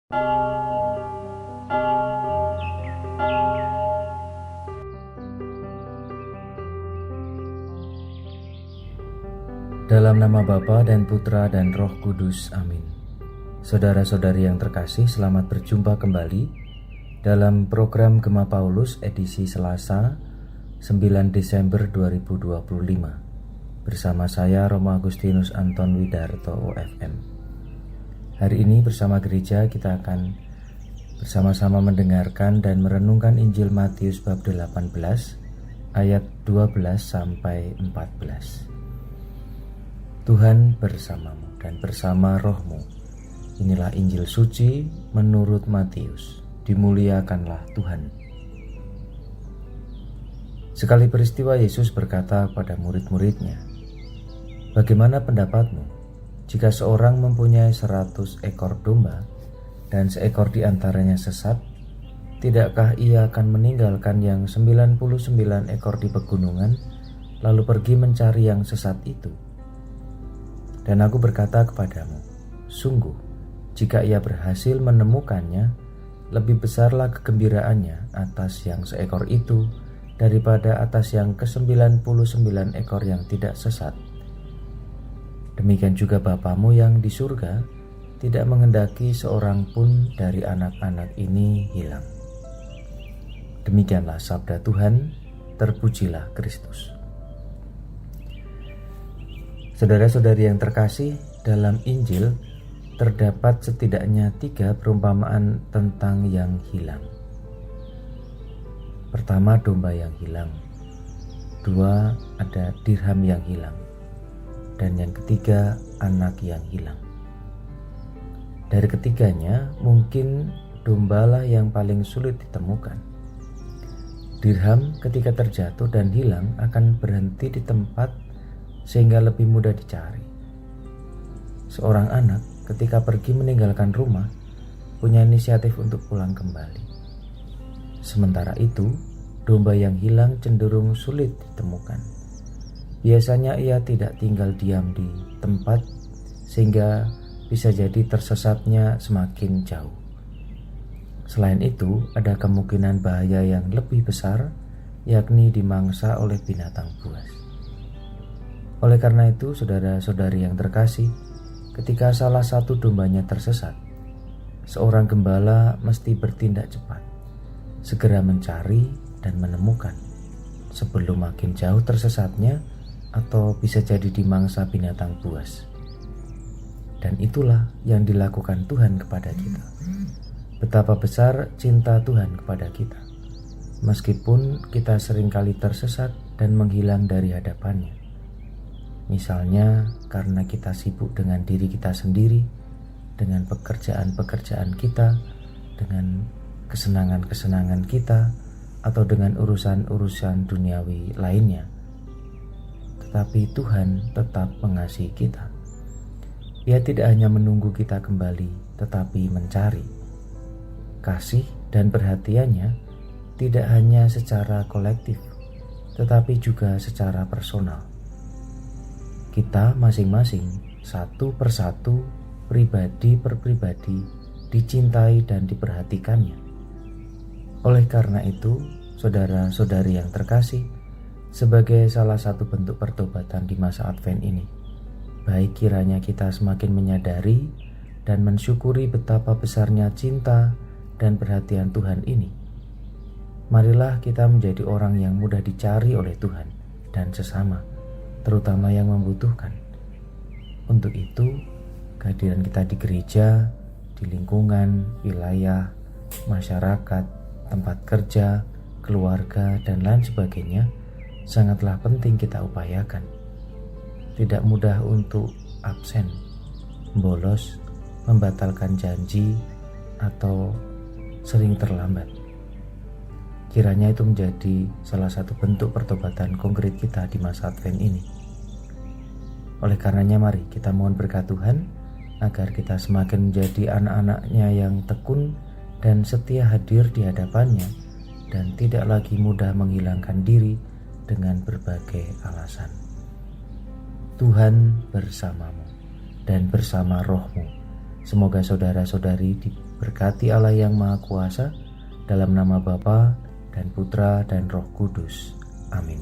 Dalam nama Bapa dan Putra dan Roh Kudus, amin. Saudara-saudari yang terkasih, selamat berjumpa kembali dalam program Gema Paulus edisi Selasa 9 Desember 2025 bersama saya Romo Agustinus Anton Widarto OFM. Hari ini bersama gereja kita akan bersama-sama mendengarkan dan merenungkan Injil Matius bab 18 ayat 12 sampai 14. Tuhan bersamamu dan bersama rohmu. Inilah Injil suci menurut Matius. Dimuliakanlah Tuhan. Sekali peristiwa Yesus berkata kepada murid-muridnya, "Bagaimana pendapatmu jika seorang mempunyai 100 ekor domba dan seekor di antaranya sesat? Tidakkah ia akan meninggalkan yang 99 ekor di pegunungan lalu pergi mencari yang sesat itu? Dan aku berkata kepadamu, sungguh, jika ia berhasil menemukannya, lebih besarlah kegembiraannya atas yang seekor itu daripada atas yang ke-99 ekor yang tidak sesat. Demikian juga Bapamu yang di surga tidak menghendaki seorang pun dari anak-anak ini hilang." Demikianlah sabda Tuhan, terpujilah Kristus. Saudara-saudari yang terkasih, dalam Injil terdapat setidaknya 3 perumpamaan tentang yang hilang. Pertama, domba yang hilang. 2, ada dirham yang hilang. Dan yang ketiga, anak yang hilang. Dari ketiganya, mungkin dombalah yang paling sulit ditemukan. Dirham ketika terjatuh dan hilang akan berhenti di tempat sehingga lebih mudah dicari. Seorang anak ketika pergi meninggalkan rumah punya inisiatif untuk pulang kembali. Sementara itu, domba yang hilang cenderung sulit ditemukan. Biasanya ia tidak tinggal diam di tempat sehingga bisa jadi tersesatnya semakin jauh. Selain itu, ada kemungkinan bahaya yang lebih besar, yakni dimangsa oleh binatang buas. Oleh karena itu, saudara-saudari yang terkasih, ketika salah satu dombanya tersesat, seorang gembala mesti bertindak cepat, segera mencari dan menemukan, sebelum makin jauh tersesatnya atau bisa jadi dimangsa binatang buas. Dan itulah yang dilakukan Tuhan kepada kita. Betapa besar cinta Tuhan kepada kita, meskipun kita seringkali tersesat dan menghilang dari hadapannya. Misalnya karena kita sibuk dengan diri kita sendiri, dengan pekerjaan-pekerjaan kita, dengan kesenangan-kesenangan kita, atau dengan urusan-urusan duniawi lainnya. Tetapi Tuhan tetap mengasihi kita. Ia tidak hanya menunggu kita kembali, tetapi mencari. Kasih dan perhatiannya tidak hanya secara kolektif, tetapi juga secara personal. Kita masing-masing, satu persatu, pribadi per pribadi, dicintai dan diperhatikannya. Oleh karena itu, saudara-saudari yang terkasih, sebagai salah satu bentuk pertobatan di masa Advent ini, baik kiranya kita semakin menyadari dan mensyukuri betapa besarnya cinta dan perhatian Tuhan ini. Marilah kita menjadi orang yang mudah dicari oleh Tuhan dan sesama, terutama yang membutuhkan. Untuk itu, kehadiran kita di gereja, di lingkungan, wilayah, masyarakat, tempat kerja, keluarga, dan lain sebagainya sangatlah penting kita upayakan. Tidak mudah untuk absen, bolos, membatalkan janji, atau sering terlambat. Kiranya itu menjadi salah satu bentuk pertobatan konkret kita di masa Advent ini. Oleh karenanya mari kita mohon berkat Tuhan agar kita semakin menjadi anak-anaknya yang tekun dan setia hadir di hadapannya dan tidak lagi mudah menghilangkan diri dengan berbagai alasan. Tuhan bersamamu dan bersama rohmu. Semoga saudara-saudari Berkati Allah yang Maha Kuasa, dalam nama Bapa dan Putra dan Roh Kudus. Amin.